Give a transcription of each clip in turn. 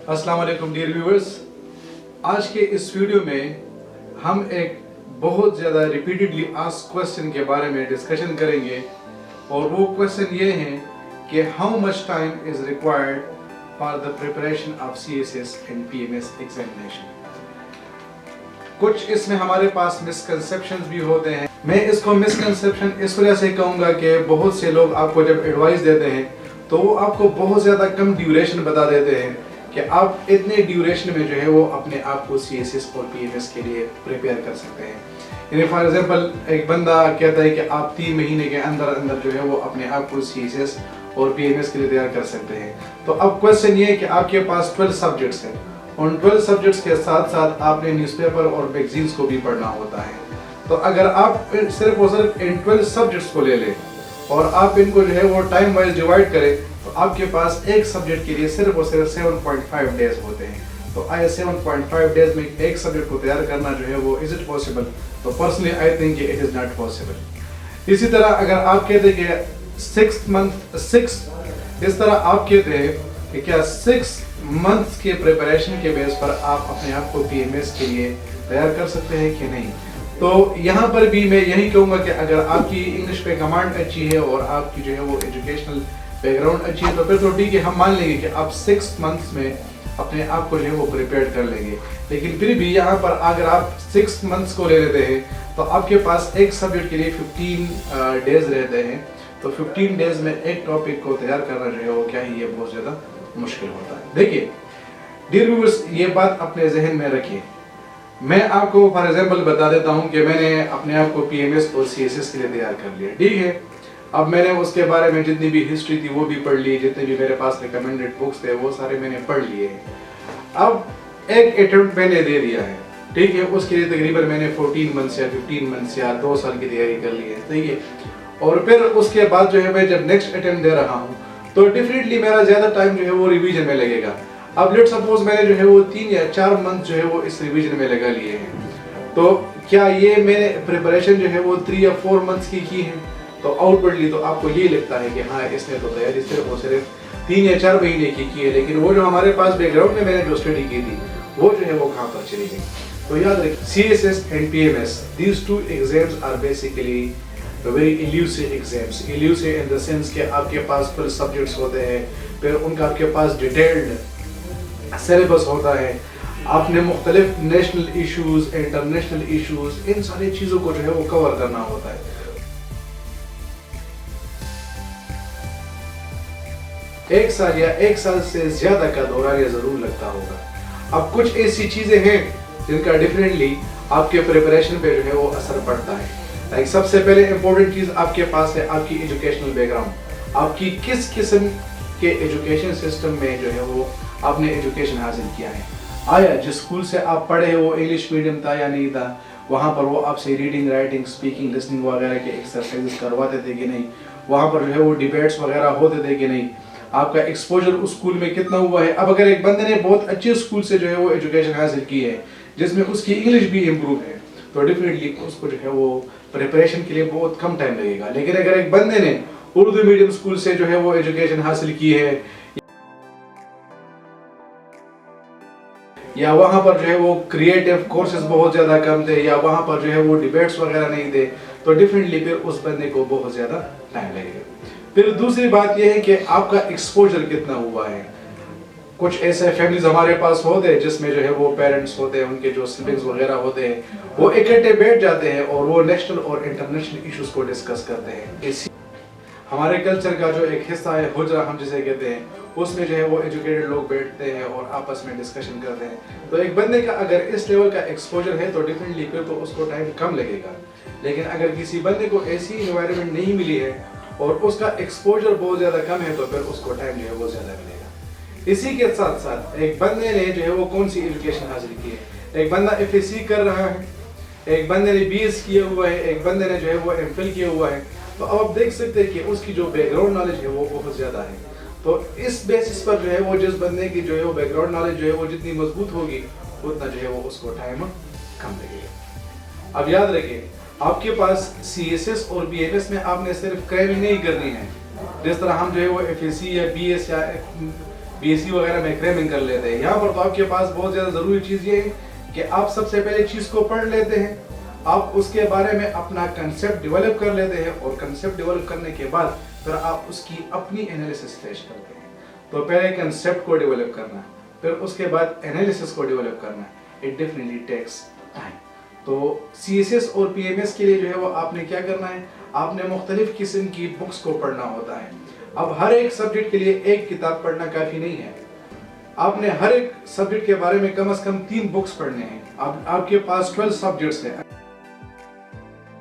अस्सलाम वालेकुम dear viewers, आज के इस वीडियो में हम एक बहुत ज़्यादा रिपीटेडली आस्क्ड क्वेश्चन के बारे में डिस्कशन करेंगे और वो क्वेश्चन ये है कि how much time is required for the preparation of CSS and PMS examination. कुछ इसमें हमारे पास मिसकंसेप्शंस भी होते हैं। मैं इसको मिसकंसेप्शन इस वजह से कहूँगा कि बहुत से लोग आपको जब एडवाइस देते हैं तो वो आपको बहुत ज़्यादा कम ड्यूरेशन बता देते हैं कि आप इतने ड्यूरेशन में जो है वो अपने आप को CSS और PMS के लिए प्रिपेयर कर सकते हैं। यानी फॉर एग्जांपल एक बंदा कहता है कि आप 3 महीने के अंदर अंदर जो है वो अपने आप को CSS और PMS के लिए तैयार कर सकते हैं। तो अब क्वेश्चन ये है कि आपके पास 12 सब्जेक्ट्स हैं, उन 12 सब्जेक्ट्स के साथ साथ आपने न्यूज़पेपर और मैगजीन्स को भी पढ़ना होता है। तो अगर आप सिर्फ और सिर्फ इन 12 सब्जेक्ट्स को ले लें और आप इनको जो है वो टाइम वाइज डिवाइड करें तो आपके पास एक सब्जेक्ट के लिए सिर्फ और सिर्फ 7.5 डेज होते हैं। तो आया 7.5 डेज में एक सब्जेक्ट को तैयार करना जो है वो इज इट पॉसिबल? तो personally I think it is not possible. इसी तरह अगर आप कहते हैं कि 6 इस तरह आप कहते हैं कि क्या 6 मंथ्स के प्रिपरेशन के बेस पर आप अपने आप को PMS के लिए तैयार कर सकते हैं कि नहीं। तो यहाँ पर भी मैं यही कहूँगा कि अगर आपकी इंग्लिश पे कमांड अच्छी है और आपकी जो है वो एजुकेशनल बैकग्राउंड अच्छी है तो फिर तो ठीक है, हम मान लेंगे कि आप 6 मंथ्स में अपने आप को जो है वो प्रिपेयर कर लेंगे। लेकिन फिर भी यहाँ पर अगर आप 6 मंथ्स को ले लेते हैं तो आपके पास एक सब्जेक्ट के लिए 15 डेज रहते हैं। तो 15 डेज में एक टॉपिक को तैयार करना जो है वो क्या है, ये बहुत ज़्यादा मुश्किल होता है। देखिए डियर व्यूअर्स, ये बात अपने जहन में रखिए। मैं आपको फॉर एग्जांपल बता देता हूं कि मैंने अपने आप को PMS और CSS के लिए तैयार कर लिया, ठीक है। अब मैंने उसके बारे में जितनी भी हिस्ट्री थी वो भी पढ़ ली, जितने भी मेरे पास रिकमेंडेड बुक्स थे वो सारे मैंने पढ़ लिए हैं। अब एक अटेम्प्ट मैंने दे दिया है, ठीक है। उसके लिए तकरीबन मैंने 14 मंथ्स या 15 मंथ्स या 2 साल की तैयारी कर ली है, ठीक है। और फिर उसके बाद जो है मैं जब नेक्स्ट अटेम्प्ट दे रहा हूँ तो डेफिनेटली मेरा ज़्यादा टाइम जो है वो रिवीजन में लगेगा। अब लेट सपोज मैंने जो है वो 3 या 4 मंथ जो है वो इस रिवीजन में लगा लिए हैं, तो क्या ये मैंने प्रिपरेशन जो है वो 3 या 4 मंथ्स की है? तो आउटवर्डली तो आपको ये लगता है कि हाँ इसने तो तैयारी सिर्फ और सिर्फ 3 या 4 महीने की है, लेकिन वो जो हमारे पास बैकग्राउंड में मैंने जो स्टडी की थी वो जो है वो कहाँ पर चली गई। तो याद रखिए CSS and PMS, these 2 exams are basically very elusive exams. Elusive in the sense कि आपके पास कुल सब्जेक्ट्स होते हैं, फिर उनका आपके पास डिटेल्ड सिलेबस होता है, आपने मुख्तलिफ नेशनल इश्यूज, इंटरनेशनल इश्यूज, इन सारी चीज़ों को जो है वो कवर करना होता है। एक साल या 1 साल से ज़्यादा का दौरान ये ज़रूर लगता होगा। अब कुछ ऐसी चीज़ें हैं जिनका डिफरेंटली आपके प्रिपरेशन पे जो है वो असर पड़ता है। लाइक सबसे पहले इंपॉर्टेंट चीज़ आपके पास है आपकी एजुकेशनल बैकग्राउंड। आपकी किस किस्म के एजुकेशन सिस्टम में जो है वो आपने एजुकेशन हासिल किया है। आया जिस स्कूल से आप पढ़े हो इंग्लिश मीडियम था या नहीं था, वहाँ पर वो आपसे रीडिंग, राइटिंग, स्पीकिंग, लिसनिंग वगैरह के एक्सरसाइजेस करवाते थे कि नहीं, वहाँ पर जो है वो डिबेट्स वगैरह होते थे कि नहीं, आपका एक्सपोजर उस स्कूल में कितना हुआ है। अब अगर एक बंदे ने बहुत अच्छे स्कूल से जो है वो एजुकेशन हासिल की है जिसमें उसकी इंग्लिश भी इम्प्रूव है तो डेफिनेटली उसको जो है वो प्रिपरेशन के लिए बहुत कम टाइम लगेगा। लेकिन अगर एक बंदे ने उर्दू मीडियम स्कूल से जो है वो एजुकेशन हासिल की है या वहाँ पर जो है वो क्रिएटिव कोर्सेज बहुत ज़्यादा कम थे या वहाँ पर जो है वो डिबेट्स वगैरह नहीं थे, तो डेफिनेटली फिर उस बंदे को बहुत ज़्यादा टाइम लगेगा। फिर दूसरी बात यह है कि आपका एक्सपोजर कितना हुआ है। कुछ ऐसे फैमिलीज हमारे पास होते हैं जिसमें जो है वो पेरेंट्स होते हैं, उनके जो सिबलिंग्स वगैरह होते हैं, वो इकट्ठे बैठ जाते हैं और वो नेशनल और इंटरनेशनल इश्यूज को डिस्कस करते हैं। हमारे कल्चर का जो एक हिस्सा है हुजरा हम जिसे कहते हैं, उसमें जो है वो एजुकेटेड लोग बैठते हैं और आपस में डिस्कशन करते हैं। तो एक बंदे का अगर इस लेवल का एक्सपोजर है तो डिफरेंटली फिर तो उसको टाइम कम लगेगा। लेकिन अगर किसी बंदे को ऐसी इन्वायरमेंट नहीं मिली है और उसका एक्सपोजर बहुत ज़्यादा कम है तो फिर उसको टाइम जो है वो ज़्यादा मिलेगा। इसी के साथ साथ एक बंदे ने जो है वो कौन सी एजुकेशन हासिल की है, एक बंदा FSC कर रहा है, एक बंदे ने BS किया हुआ है, एक बंदे ने जो है वो MPhil किया हुआ है, तो अब आप देख सकते हैं कि उसकी जो बैकग्राउंड नॉलेज है वो बहुत ज़्यादा है। तो इस बेसिस पर जो है वो जिस बंदे की जो है वो बैकग्राउंड नॉलेज जो है वो जितनी मजबूत होगी उतना जो है वो उसको टाइम कम लगेगा। अब याद रखिए आपके पास CSS और PMS में आपने सिर्फ क्रैमिंग नहीं करनी है। जिस तरह हम जो है वो FSC या BS या BSc वगैरह में क्रैमिंग कर लेते हैं। यहाँ पर तो आपके पास बहुत ज़्यादा ज़रूरी चीज़ ये है कि आप सबसे पहले चीज़ को पढ़ लेते हैं, आप उसके बारे में अपना कंसेप्ट डेवलप कर लेते हैं और कंसेप्ट डेवलप करने के बाद फिर आप उसकी अपनी एनालिसिस पेश करते हैं। तो पहले कंसेप्ट को डेवलप करना, फिर उसके बाद एनालिसिस को डेवलप करना, इट डेफिनेटली टेक्स टाइम। तो CSS और PMS के लिए जो है वो आपने क्या करना है, आपने मुख्तलिफ किस्म की बुक्स को पढ़ना होता है। अब हर एक सब्जेक्ट के लिए एक किताब पढ़ना काफ़ी नहीं है, आपने हर एक सब्जेक्ट के बारे में कम से कम 3 बुक्स पढ़ने हैं। अब आपके पास 12 सब्जेक्ट्स हैं,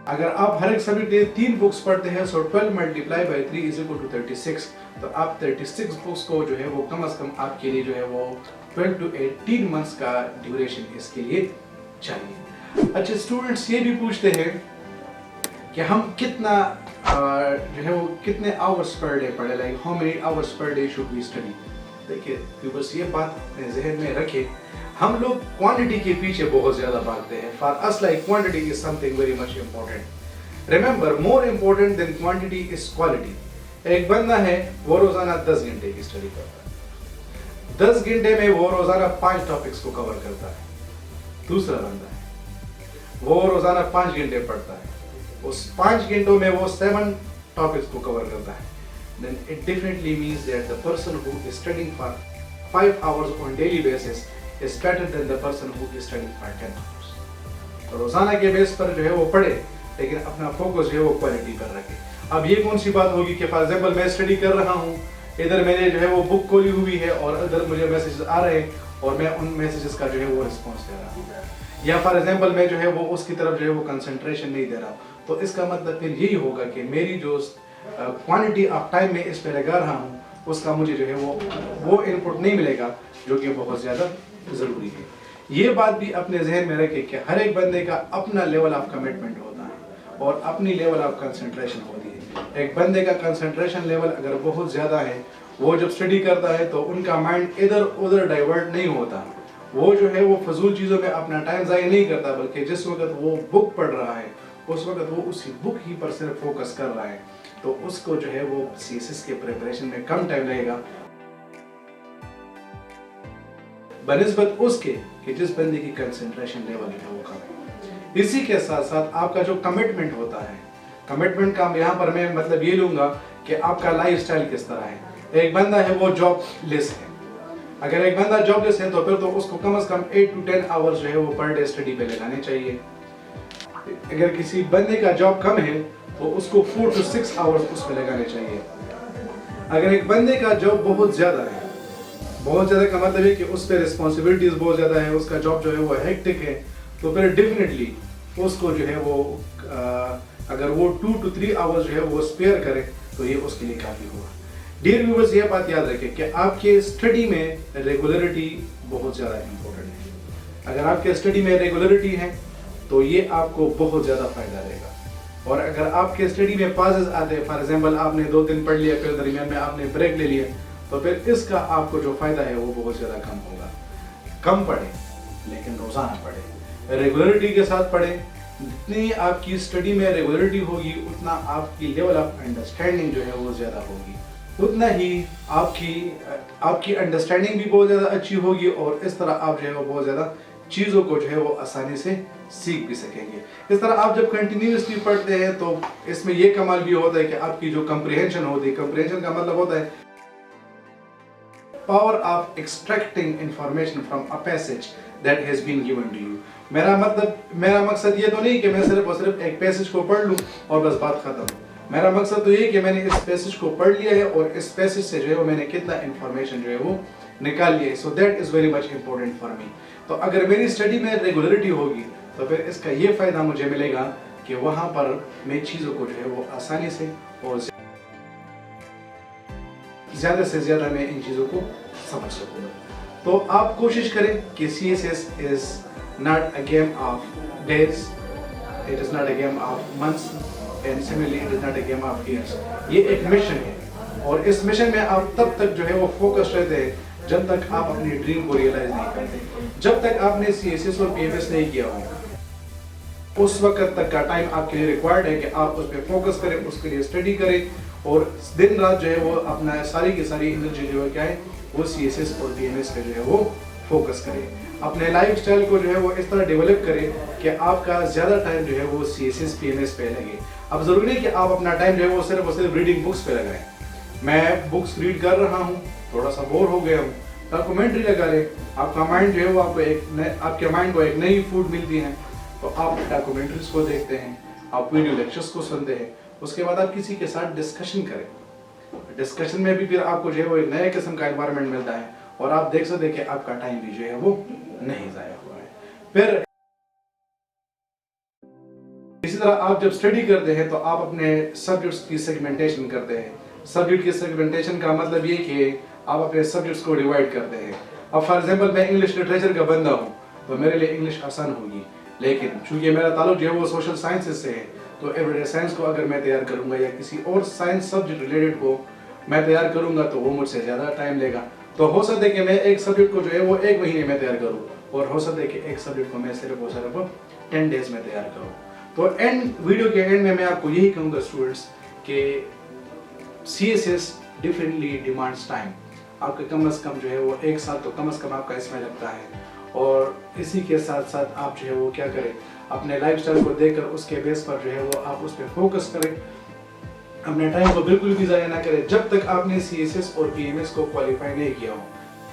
अगर आप हर एक सब्जेक्ट के लिए 3 बुक्स पढ़ते हैं, so 12 multiply by 3 is equal to 36। तो आप 36 बुक्स को जो है वो कम से कम आपके लिए जो है वो 12 to 18 मंथ्स का ड्यूरेशन इसके लिए चाहिए। अच्छा, स्टूडेंट्स ये भी पूछते हैं कि हम कितना जो है वो कितने आवर्स पर डे पढ़े, like how many hours per day should we study. देखिए व्यूअर्स, ये बात अपने जहन में रखें, हम लोग क्वांटिटी के पीछे बहुत ज्यादा भागते हैं। For us like quantity is something very much important. Remember, more important than quantity is quality. एक बंदा है वो रोजाना 10 घंटे की स्टडी करता है, 10 घंटे में वो रोजाना 5 टॉपिक्स को कवर करता है। दूसरा बंदा है वो रोजाना 5 घंटे पढ़ता है, उस 5 घंटों में वो 7 टॉपिक्स को कवर करता है। Then it definitely means that the person who is studying for 5 hours on daily basis is better than the person who is studying for 10 hours. तो रोजाना के बेस पर जो है वो पढ़े, लेकिन अपना फोकस जो है वो क्वालिटी पर रखे। अब ये कौन सी बात होगी कि फॉर एग्जाम्पल मैं स्टडी कर रहा हूँ, इधर मैंने जो है वो बुक खोली हुई है और इधर मुझे मैसेजेस आ रहे हैं और मैं उन मैसेजेस का जो है वो रिस्पॉन्स दे रहा हूँ, या फॉर एग्जाम्पल मैं जो है वो उसकी तरफ जो है वो कंसंट्रेशन नहीं दे रहा हूँ। तो इसका मतलब फिर यही होगा कि मेरी जो क्वांटिटी ऑफ टाइम में इस पे लगा रहा हूँ उसका मुझे जो है वो इनपुट नहीं मिलेगा, जो कि बहुत ज़्यादा ज़रूरी है। ये बात भी अपने जहन में रखें कि हर एक बंदे का अपना लेवल ऑफ कमिटमेंट होता है और अपनी लेवल ऑफ कंसंट्रेशन होती है। एक बंदे का कंसंट्रेशन लेवल अगर बहुत ज़्यादा है, वो जब स्टडी करता है तो उनका माइंड इधर उधर डाइवर्ट नहीं होता, वो जो है वो फजूल चीज़ों में अपना टाइम ज़ाया नहीं करता, बल्कि जिस वक्त वो बुक पढ़ रहा है उस वक्त वो उसी बुक ही पर सिर्फ फोकस कर रहा है। तो उसको जो है वो CSS के प्रिपरेशन में कम टाइम लगेगा बनिस्बत उसके कि जिस बंदे की कंसंट्रेशन लेवल है वो कम है। इसी के साथ साथ आपका जो कमिटमेंट होता है, कमिटमेंट का यहाँ पर मैं मतलब ये लूँगा कि आपका लाइफस्टाइल किस तरह है। एक बंदा है वो जॉब लेस है, अगर एक बंदा जॉब लेस है तो फिर तो उसको कम से कम 8 to 10 आवर्स जो है वो पर डे स्टडी पे लगाने चाहिए। अगर किसी बंदे का जॉब कम है तो उसको 4 to 6 आवर्स उस पर लगाने चाहिए। अगर एक बंदे का जॉब बहुत ज़्यादा है, बहुत ज़्यादा का मतलब है कि उस पर रिस्पॉन्सिबिलिटीज़ बहुत ज़्यादा है, उसका जॉब जो है वो हेक्टिक है, तो फिर डेफिनेटली उसको जो है वो अगर वो 2 to 3 आवर्स जो है वो स्पेयर करे तो ये उसके लिए काफ़ी होगा। डियर व्यूअर्स, ये बात याद रखें कि आपके स्टडी में रेगुलरिटी बहुत ज़्यादा इम्पोर्टेंट है। अगर आपके स्टडी में रेगुलरिटी है तो ये आपको बहुत ज़्यादा फ़ायदा देगा। और अगर आपके स्टडी में पाजेस आते हैं, फॉर एग्जांपल आपने 2 दिन पढ़ लिया, फिर दरमियान में आपने ब्रेक ले लिया, तो फिर इसका आपको जो फ़ायदा है वो बहुत ज़्यादा कम होगा। कम पढ़े लेकिन रोज़ाना पढ़े, रेगुलरिटी के साथ पढ़े। जितनी आपकी स्टडी में रेगुलरिटी होगी उतना आपकी लेवल ऑफ अंडरस्टैंडिंग जो है वो ज़्यादा होगी, उतना ही आपकी अंडरस्टैंडिंग भी बहुत ज़्यादा अच्छी होगी और इस तरह आप जो है वो बहुत ज़्यादा चीज़ों को जो है वो आसानी से सीख भी सकेंगे। इस तरह आप जब कंटिन्यूसली पढ़ते हैं तो इसमें ये कमाल भी होता है कि आपकी जो कंप्रिहेंशन होती है, कंप्रिहेंशन का मतलब होता है power of extracting information from a passage that has been given to you. मेरा मकसद ये तो नहीं कि मैं सिर्फ और सिर्फ एक पैसेज को पढ़ लूँ और बस बात खत्म। मेरा मकसद तो ये कि मैंने इस पैसेज को पढ़ लिया है और इस पैसेज से जो है वो मैंने कितना इंफॉर्मेशन जो है वो निकाल लिया है। So that is very much important for me. तो अगर मेरी स्टडी में रेगुलरिटी होगी तो फिर इसका ये फ़ायदा मुझे मिलेगा कि वहाँ पर मैं चीज़ों को जो है वो आसानी से और ज़्यादा से ज़्यादा मैं इन चीज़ों को समझ सकूँगा। तो आप कोशिश करें कि CSS is not a game of days, it is not a game of months and similarly it is not a game of years. ये एक मिशन है और इस मिशन में आप तब तक जो है वो फोकस रहते हैं जब तक आप अपनी ड्रीम को रियलाइज नहीं करते। जब तक आपने CSS और PMS नहीं किया हो उस वक्त तक का टाइम आपके लिए रिक्वायर्ड है कि आप उस पर फोकस करें, उसके लिए स्टडी करें और दिन रात जो है वो अपना सारी की सारी एनर्जी जो है क्या है वो CSS और PMS पे जो है वो फोकस करें। अपने लाइफ स्टाइल को जो है वो इस तरह डेवलप करें कि आपका ज़्यादा टाइम जो है वो CSS PMS पे लगे। अब ज़रूरी नहीं कि आप अपना टाइम जो है वो सिर्फ रीडिंग बुक्स पे लगाएं। मैं बुक्स रीड कर रहा हूँ, थोड़ा सा बोर हो गया हूँ, डॉक्यूमेंट्री लगा लें। आपका माइंड जो है वो आपके माइंड को एक नई फूड मिलती है, तो आप डॉक्यूमेंट्रीज को देखते हैं, आप वीडियो लेक्चर्स को सुनते हैं, उसके बाद आप किसी के साथ डिस्कशन करें। डिस्कशन में भी फिर आपको जो है वो एक नए किस्म का एनवायरनमेंट मिलता है और आप देख सकते हैं कि आपका टाइम भी जो है वो नहीं ज़ाया हुआ है। फिर इसी तरह आप जब स्टडी करते हैं तो आप अपने सब्जेक्ट्स की सेगमेंटेशन करते हैं। सब्जेक्ट की सेगमेंटेशन का मतलब ये कि आप अपने सब्जेक्ट्स को डिवाइड करते हैं। अब फॉर एग्जांपल मैं इंग्लिश लिटरेचर का बंदा हूँ तो मेरे लिए इंग्लिश आसान होगी, लेकिन चूंकि मेरा ताल्लुक जो है वो सोशल साइंसेज से है, तो एवरीडे साइंस को अगर मैं तैयार करूँगा या किसी और साइंस सब्जेक्ट रिलेटेड को मैं तैयार करूँगा तो वो मुझसे ज़्यादा टाइम लेगा। तो हो सकता है कि मैं एक सब्जेक्ट को जो है वो 1 महीने में तैयार करूँ, और हो सकता है कि एक सब्जेक्ट को मैं सिर्फ 10 डेज में तैयार करूँ। तो वीडियो के एंड में मैं आपको यही कहूँगा स्टूडेंट्स कि CSS डिफरेंटली डिमांड्स टाइम। आपके कम से कम जो है वो 1 साल तो कम से कम आपका इसमें लगता है, और इसी के साथ साथ आप जो है वो क्या करें, अपने लाइफस्टाइल को देखकर उसके बेस पर जो है वो आप उस पर फोकस करें। अपने टाइम को बिल्कुल भी ज़ाया ना करें। जब तक आपने CSS और PMS को क्वालिफाई नहीं किया हो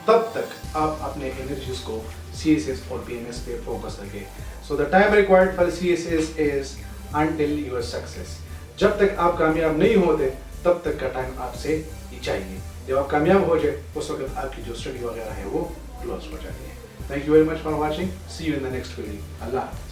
तब तक आप अपने एनर्जीज को CSS और PMS पे फोकस रखें। So the time required for CSS is until your success. जब तक आप कामयाब नहीं होते तब तक का टाइम आपसे चाहिए। जब आप कामयाब हो जाए उस वक्त आपकी जो स्टडी वगैरह है वो क्लोज हो जाती है। Thank you very much for watching. See you in the next video. अल्लाह हाफ़िज़।